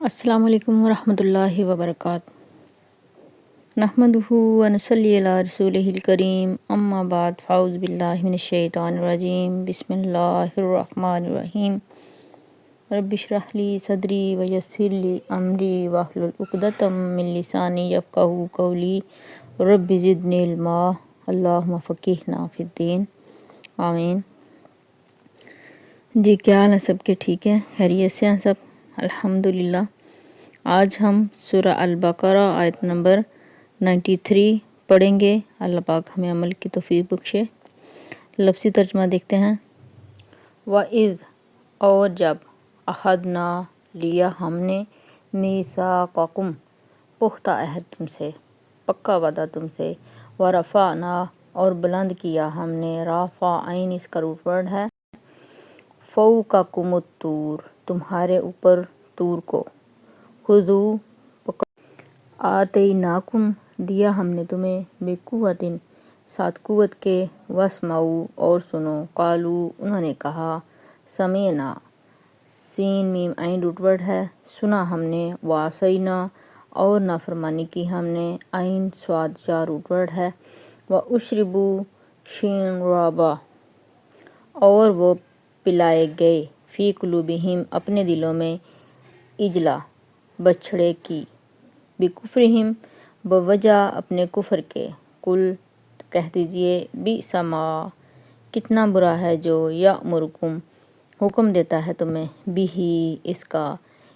السلام علیکم ورحمۃ اللہ وبرکاتہ۔ نحمدہ و نصلی علی رسولہ الکریم، اما بعد، فاعوذ باللہ من الشیطان الرجیم، بسم اللہ الرحمن الرحیم۔ رب اشرح لی صدری ویسر لی امری واحلل عقدۃ من لسانی یفقہوا قولی، رب زدنی علما، اللہم فقہنا فی الدین، آمین۔ جی کیا حال ہیں سب کے؟ ٹھیک ہیں، خیریت سے ہیں سب؟ الحمدللہ۔ آج ہم سورہ البقرہ آیت نمبر 93 پڑھیں گے۔ اللہ پاک ہمیں عمل کی توفیق بخشے۔ لفظی ترجمہ دیکھتے ہیں۔ وَإِذْ، اور جب، اخذنا، لیا ہم نے، میثاقکم، پختہ عہد تم سے، پکا وعدہ تم سے، ورفعنا، اور بلند کیا ہم نے، رافعین اس کا روٹ ورڈ ہے، فوقکم الطور، تمہارے اوپر طور کو، خذوا، پکڑو، آتیناکم، دیا ہم نے تمہیں، بقوۃ، ساتھ قوت کے، واسمعوا، اور سنو، قالوا، انہوں نے کہا، سمعنا، سین میم عین روٹ ورڈ ہے، سنا ہم نے، وعصینا، اور نافرمانی کی ہم نے، عین صاد یا روٹ ورڈ ہے، واشربوا، شین رابا، اور وہ پلائے گئے، فی قلوبہم، اپنے دلوں میں، اجلا، بچھڑے کی، بکفرہم، بوجہ اپنے کفر کے، قل، کہہ دیجئے، بئس ما، کتنا برا ہے جو، یأمرکم، حکم دیتا ہے تمہیں، بہ، اس کا،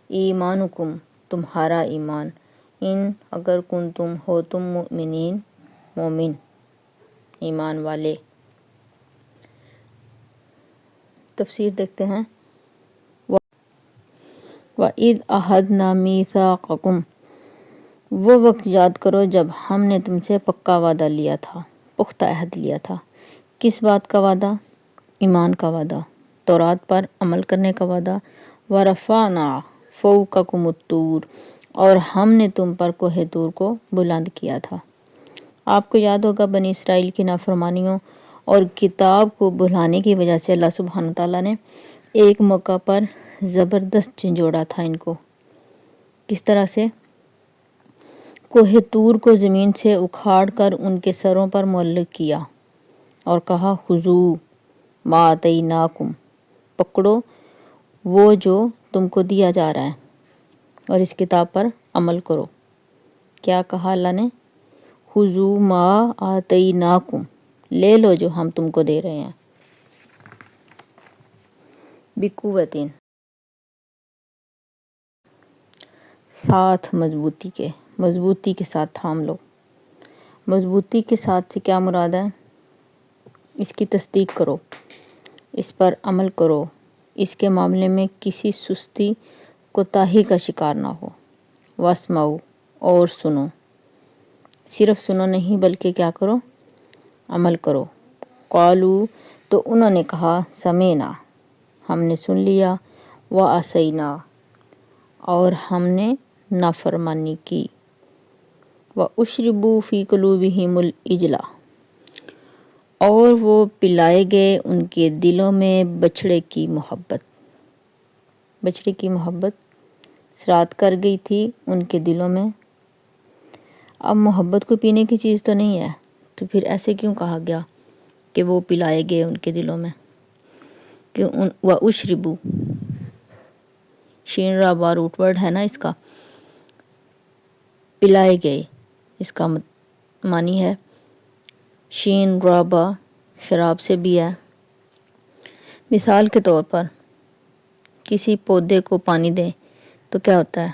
ایمانکم، تمہارا ایمان، ان، اگر کنتم، ہو تم، مؤمنین، مومن، ایمان والے۔ تفسیر دیکھتے ہیں۔ وَإِذْ أَخَذْنَا مِيثَاقَكُمْ، وہ وقت یاد کرو جب ہم نے تم سے پکا وعدہ لیا تھا، پختہ عہد لیا تھا۔ کس بات کا وعدہ؟ ایمان کا وعدہ، تورات پر عمل کرنے کا وعدہ، وَرَفَعْنَا فَوْقَكُمُ الطُّورَ، اور ہم نے تم پر کوہ طور کو بلند کیا تھا۔ آپ کو یاد ہوگا بنی اسرائیل کی نافرمانیوں اور کتاب کو بھلانے کی وجہ سے اللہ سبحانہ تعالیٰ نے ایک موقع پر زبردست جھنجھوڑا تھا ان کو۔ کس طرح سے؟ کوہ طور کو زمین سے اکھاڑ کر ان کے سروں پر معلق کیا اور کہا، خذوا ما آتیناکم، پکڑو وہ جو تم کو دیا جا رہا ہے اور اس کتاب پر عمل کرو۔ کیا کہا اللہ نے؟ خذوا ما آتیناکم، لے لو جو ہم تم کو دے رہے ہیں، بقوۃ، ساتھ مضبوطی کے، مضبوطی کے ساتھ تھام لو۔ مضبوطی کے ساتھ سے کیا مراد ہے؟ اس کی تصدیق کرو، اس پر عمل کرو، اس کے معاملے میں کسی سستی کوتاہی کا شکار نہ ہو۔ واسمعوا، اور سنو، صرف سنو نہیں بلکہ کیا کرو؟ عمل کرو۔ قالوا، تو انہوں نے کہا، سمعنا، ہم نے سن لیا، وعصینا، اور ہم نے نافرمانی کی، واشربوا فی قلوبہم العجل، اور وہ پلائے گئے ان کے دلوں میں بچھڑے کی محبت۔ بچھڑے کی محبت سرات کر گئی تھی ان کے دلوں میں۔ اب محبت کو پینے کی چیز تو نہیں ہے، تو پھر ایسے کیوں کہا گیا کہ وہ پلائے گئے ان کے دلوں میں؟ کہ واشربوا، شین رابا روٹ ورڈ ہے نا اس کا، پلائے گئے، اس کا معنی ہے، شین رابا شراب سے بھی ہے۔ مثال کے طور پر کسی پودے کو پانی دیں تو کیا ہوتا ہے؟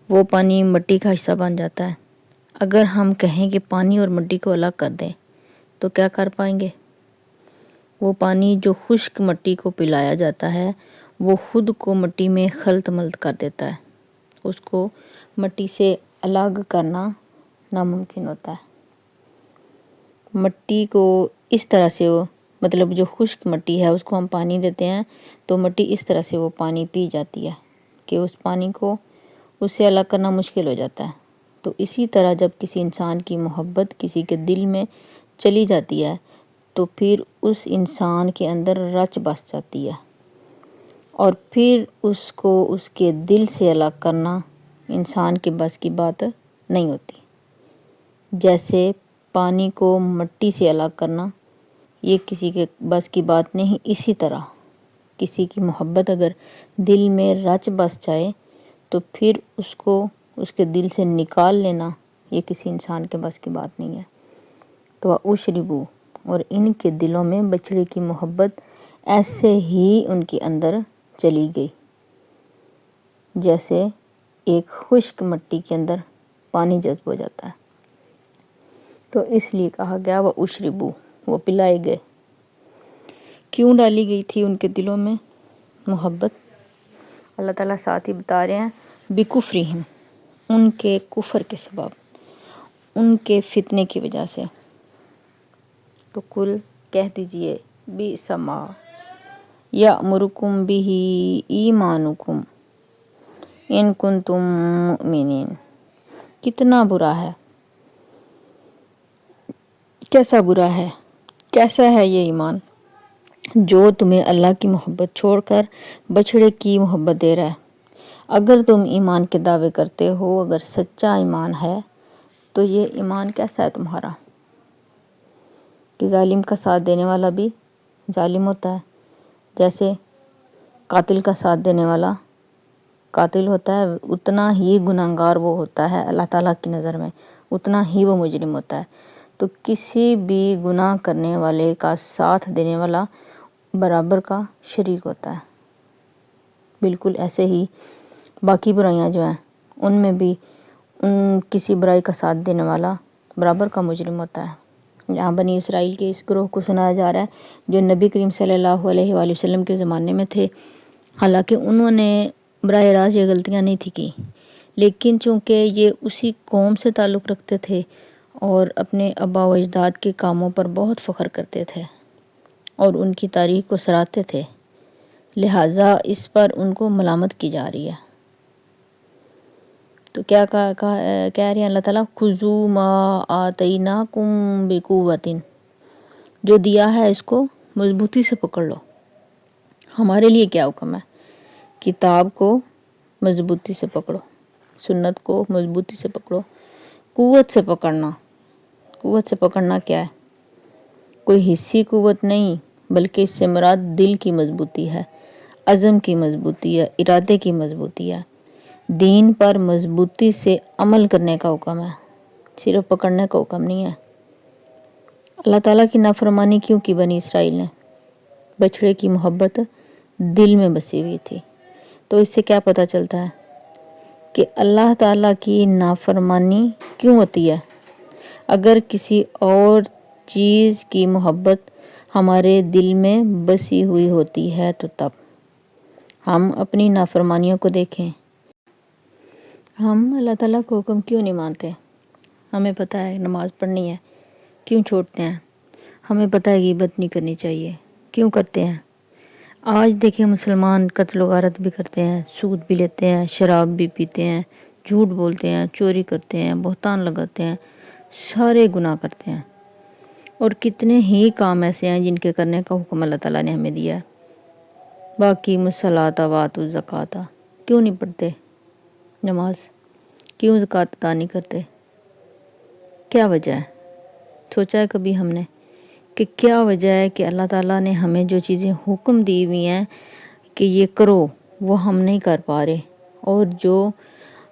وہ پانی مٹی کا حصہ بن جاتا ہے۔ اگر ہم کہیں کہ پانی اور مٹی کو الگ کر دیں تو کیا کر پائیں گے؟ وہ پانی جو خشک مٹی کو پلایا جاتا ہے وہ خود کو مٹی میں خلط ملط کر دیتا ہے، اس کو مٹی سے الگ کرنا ناممکن ہوتا ہے۔ مٹی کو اس طرح سے مطلب جو خشک مٹی ہے اس کو ہم پانی دیتے ہیں تو مٹی اس طرح سے وہ پانی پی جاتی ہے کہ اس پانی کو اس سے الگ کرنا مشکل ہو جاتا ہے۔ تو اسی طرح جب کسی انسان کی محبت کسی کے دل میں چلی جاتی ہے تو پھر اس انسان کے اندر رچ بس جاتی ہے، اور پھر اس کو اس کے دل سے الگ کرنا انسان کے بس کی بات نہیں ہوتی۔ جیسے پانی کو مٹی سے الگ کرنا یہ کسی کے بس کی بات نہیں، اسی طرح کسی کی محبت اگر دل میں رچ بس جائے تو پھر اس کو اس کے دل سے نکال لینا یہ کسی انسان کے بس کی بات نہیں ہے۔ تو اشربو، اور ان کے دلوں میں بچھڑے کی محبت ایسے ہی ان کے اندر چلی گئی جیسے ایک خشک مٹی کے اندر پانی جذب ہو جاتا ہے۔ تو اس لیے کہا گیا وہ اشربو، وہ پلائے گئے۔ کیوں ڈالی گئی تھی ان کے دلوں میں محبت؟ اللہ تعالیٰ ساتھ ہی بتا رہے ہیں بکفرہم، ان کے کفر کے سبب، ان کے فتنے کی وجہ سے۔ تو کل کہہ دیجئے بئس ما یأمرکم بہ ایمانکم ان کنتم مؤمنین، کتنا برا ہے، کیسا برا ہے، کیسا ہے یہ ایمان جو تمہیں اللہ کی محبت چھوڑ کر بچھڑے کی محبت دے رہا ہے۔ اگر تم ایمان کے دعوے کرتے ہو، اگر سچا ایمان ہے تو یہ ایمان کیسا ہے تمہارا کہ ظالم کا ساتھ دینے والا بھی ظالم ہوتا ہے، جیسے قاتل کا ساتھ دینے والا قاتل ہوتا ہے، اتنا ہی گنہگار وہ ہوتا ہے اللہ تعالیٰ کی نظر میں، اتنا ہی وہ مجرم ہوتا ہے۔ تو کسی بھی گناہ کرنے والے کا ساتھ دینے والا برابر کا شریک ہوتا ہے۔ بالکل ایسے ہی باقی برائیاں جو ہیں ان میں بھی کسی برائی کا ساتھ دینے والا برابر کا مجرم ہوتا ہے۔ یہاں بنی اسرائیل کے اس گروہ کو سنایا جا رہا ہے جو نبی کریم صلی اللہ علیہ وآلہ وسلم کے زمانے میں تھے، حالانکہ انہوں نے براہ راست یہ غلطیاں نہیں تھی کی، لیکن چونکہ یہ اسی قوم سے تعلق رکھتے تھے اور اپنے آباء و اجداد کے کاموں پر بہت فخر کرتے تھے اور ان کی تاریخ کو سراہتے تھے، لہٰذا اس پر ان کو ملامت کی جا رہی ہے۔ تو کیا کہہ رہے ہیں اللہ تعالیٰ، خذوا ما آتیناکم بقوۃ، جو دیا ہے اس کو مضبوطی سے پکڑ لو۔ ہمارے لیے کیا حکم ہے؟ کتاب کو مضبوطی سے پکڑو، سنت کو مضبوطی سے پکڑو۔ قوت سے پکڑنا، قوت سے پکڑنا کیا ہے؟ کوئی حصی قوت نہیں، بلکہ اس سے مراد دل کی مضبوطی ہے، عزم کی مضبوطی ہے، ارادے کی مضبوطی ہے۔ دین پر مضبوطی سے عمل کرنے کا حکم ہے، صرف پکڑنے کا حکم نہیں ہے۔ اللہ تعالیٰ کی نافرمانی کیوں کی بنی اسرائیل نے؟ بچھڑے کی محبت دل میں بسی ہوئی تھی۔ تو اس سے کیا پتہ چلتا ہے کہ اللہ تعالیٰ کی نافرمانی کیوں ہوتی ہے؟ اگر کسی اور چیز کی محبت ہمارے دل میں بسی ہوئی ہوتی ہے تو تب ہم اپنی نافرمانیوں کو دیکھیں، ہم اللہ تعالیٰ کو حکم کیوں نہیں مانتے؟ ہمیں پتہ ہے نماز پڑھنی ہے، کیوں چھوڑتے ہیں؟ ہمیں پتہ ہے غیبت نہیں کرنی چاہیے، کیوں کرتے ہیں؟ آج دیکھیں مسلمان قتل و غارت بھی کرتے ہیں، سود بھی لیتے ہیں، شراب بھی پیتے ہیں، جھوٹ بولتے ہیں، چوری کرتے ہیں، بہتان لگاتے ہیں، سارے گناہ کرتے ہیں، اور کتنے ہی کام ایسے ہیں جن کے کرنے کا حکم اللہ تعالیٰ نے ہمیں دیا ہے۔ باقی الصلاۃ وآتوا الزکوٰۃ، کیوں نہیں پڑھتے نماز؟ کیوں زکوٰۃ ادا نہیں کرتے؟ کیا وجہ ہے؟ سوچا ہے کبھی ہم نے کہ کیا وجہ ہے کہ اللہ تعالیٰ نے ہمیں جو چیزیں حکم دی ہوئی ہیں کہ یہ کرو وہ ہم نہیں کر پا رہے، اور جو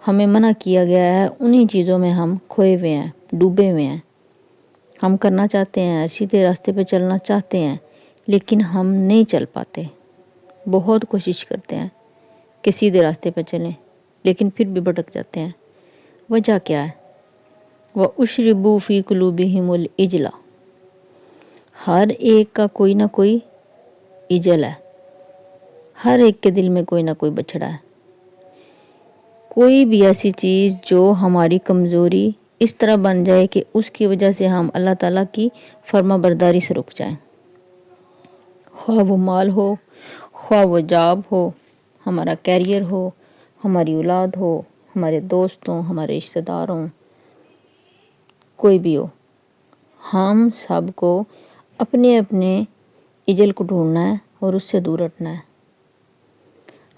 ہمیں منع کیا گیا ہے انہی چیزوں میں ہم کھوئے ہوئے ہیں، ڈوبے ہوئے ہیں۔ ہم کرنا چاہتے ہیں، سیدھے راستے پہ چلنا چاہتے ہیں، لیکن ہم نہیں چل پاتے، بہت کوشش کرتے ہیں کہ سیدھے راستے پہ چلیں لیکن پھر بھی بھٹک جاتے ہیں۔ وجہ کیا ہے؟ وَأُشْرِبُوا فِي قُلُوبِهِمُ الْعِجْلَ، ہر ایک کا کوئی نہ کوئی عجل ہے، ہر ایک کے دل میں کوئی نہ کوئی بچھڑا ہے، کوئی بھی ایسی چیز جو ہماری کمزوری اس طرح بن جائے کہ اس کی وجہ سے ہم اللہ تعالیٰ کی فرما برداری سے رک جائیں، خواہ وہ مال ہو، خواہ وہ جاب ہو، ہمارا کیریئر ہو، ہماری اولاد ہو، ہمارے دوست ہوں، ہمارے رشتہ دار ہوں، کوئی بھی ہو، ہم سب کو اپنے اپنے عجل کو ڈھونڈنا ہے اور اس سے دور ہٹنا ہے۔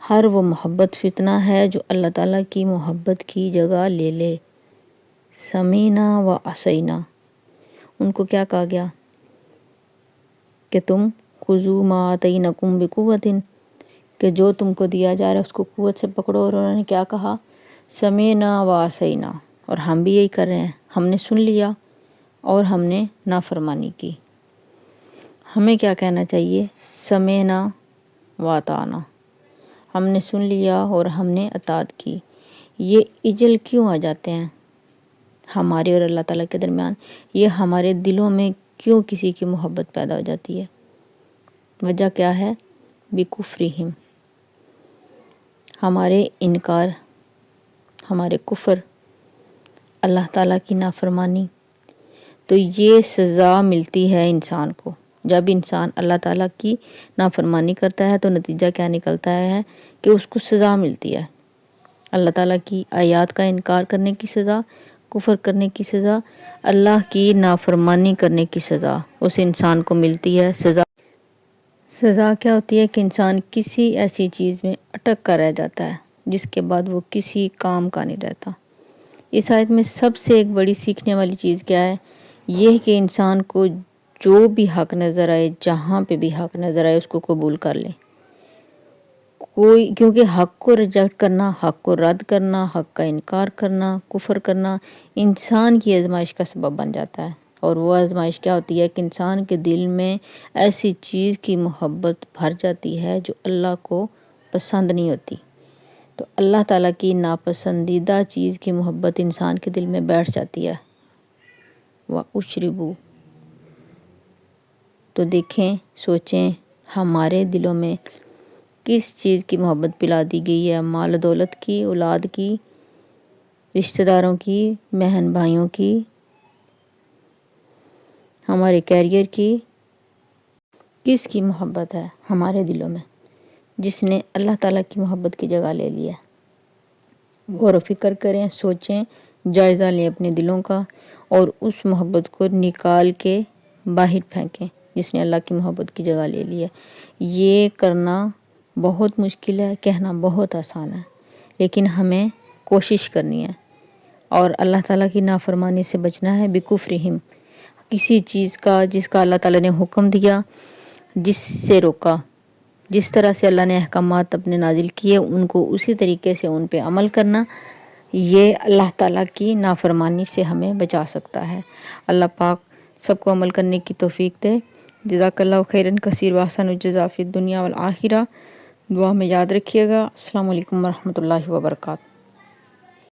ہر وہ محبت فتنہ ہے جو اللہ تعالیٰ کی محبت کی جگہ لے لے۔ سمینا و عصینا، ان کو کیا کہا گیا کہ تم خذوا ما آتینکم بقوۃ، کہ جو تم کو دیا جا رہا ہے اس کو قوت سے پکڑو، اور انہوں نے کیا کہا سمینا و عصینا، اور ہم بھی یہی کر رہے ہیں، ہم نے سن لیا اور ہم نے نافرمانی کی۔ ہمیں کیا کہنا چاہیے سمینا و اطعنا، ہم نے سن لیا اور ہم نے اطاعت کی۔ یہ اجل کیوں آ جاتے ہیں ہمارے اور اللہ تعالیٰ کے درمیان؟ یہ ہمارے دلوں میں کیوں کسی کی محبت پیدا ہو جاتی ہے؟ وجہ کیا ہے؟ بکفرہم، ہمارے انکار، ہمارے کفر، اللہ تعالیٰ کی نافرمانی۔ تو یہ سزا ملتی ہے انسان کو، جب انسان اللہ تعالیٰ کی نافرمانی کرتا ہے تو نتیجہ کیا نکلتا ہے کہ اس کو سزا ملتی ہے۔ اللہ تعالیٰ کی آیات کا انکار کرنے کی سزا، کفر کرنے کی سزا، اللہ کی نافرمانی کرنے کی سزا اس انسان کو ملتی ہے۔ سزا کیا ہوتی ہے کہ انسان کسی ایسی چیز میں اٹک کر رہ جاتا ہے جس کے بعد وہ کسی کام کا نہیں رہتا۔ اس آیت میں سب سے ایک بڑی سیکھنے والی چیز کیا ہے؟ یہ کہ انسان کو جو بھی حق نظر آئے، جہاں پہ بھی حق نظر آئے، اس کو قبول کر لے۔ کیونکہ حق کو ریجیکٹ کرنا، حق کو رد کرنا، حق کا انکار کرنا، کفر کرنا انسان کی آزمائش کا سبب بن جاتا ہے۔ اور وہ آزمائش کیا ہوتی ہے کہ انسان کے دل میں ایسی چیز کی محبت بھر جاتی ہے جو اللہ کو پسند نہیں ہوتی۔ تو اللہ تعالیٰ کی ناپسندیدہ چیز کی محبت انسان کے دل میں بیٹھ جاتی ہے۔ وَأُشْرِبُوا، تو دیکھیں، سوچیں ہمارے دلوں میں کس چیز کی محبت پلا دی گئی ہے؟ مال و دولت کی، اولاد کی، رشتہ داروں کی، بہن بھائیوں کی، ہمارے کیریئر کی۔ کس کی محبت ہے ہمارے دلوں میں جس نے اللہ تعالیٰ کی محبت کی جگہ لے لی ہے؟ غور و فکر کریں، سوچیں، جائزہ لیں اپنے دلوں کا، اور اس محبت کو نکال کے باہر پھینکیں جس نے اللہ کی محبت کی جگہ لے لی ہے۔ یہ کرنا بہت مشکل ہے، کہنا بہت آسان ہے، لیکن ہمیں کوشش کرنی ہے، اور اللہ تعالیٰ کی نافرمانی سے بچنا ہے۔ بکفرہم، کسی چیز کا جس کا اللہ تعالیٰ نے حکم دیا، جس سے روکا، جس طرح سے اللہ نے احکامات اپنے نازل کیے ان کو اسی طریقے سے ان پہ عمل کرنا، یہ اللہ تعالیٰ کی نافرمانی سے ہمیں بچا سکتا ہے۔ اللہ پاک سب کو عمل کرنے کی توفیق دے۔ جزاک اللہ خیرن کثیر واحسن الجزا فی الدنیا والآخرہ۔ دعا میں یاد رکھیے گا۔ السلام علیکم ورحمۃ اللہ وبرکاتہ۔